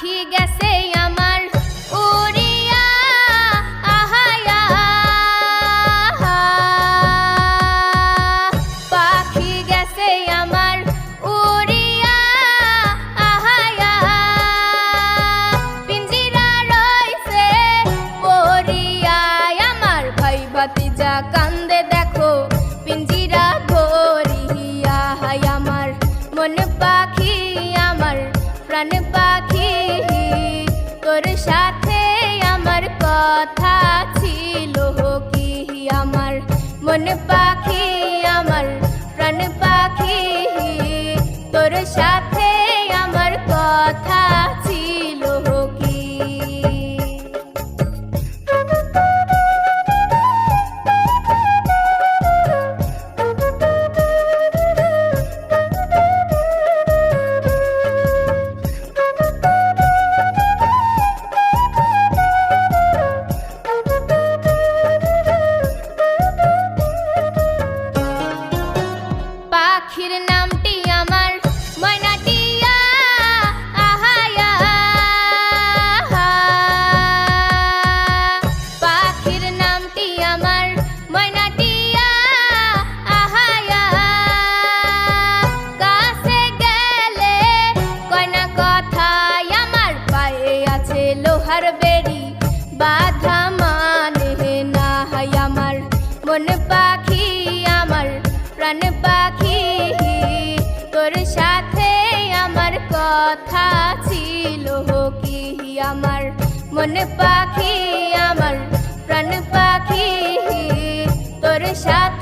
পাখি গেছে আমার উড়িয়া আহায়া, পাখি গেছে আমার উড়িয়া আহায়া, পিঞ্জিরা রইছে পড়িয়া। আমার ভাই ভাতিজা কান্দে দেখো পিঞ্জিরা ভরিয়া। আমার মন পাখি আমার প্রাণ পাখি, তোর সাথে আমার কথা ছিল কি? আমার মন পাখি আমার প্রাণ পাখি, তোর সাথে আমার কথা ছিল কি? পাখির নামটি আমার ময়নাটিয়া আহায়া, পাখির নামটি আমার ময়নাটিয়া আহায়া। কাছে গেলে কয়না কথায় আমার পায়ে আছে লোহার বেড়ি বাধা মানে না। আমার মন পাখি আমার প্রাণ পাখি, তোর সাথে আমার কথা ছিল কি? আমার মন পাখি আমার প্রাণ পাখি, তোর সাথে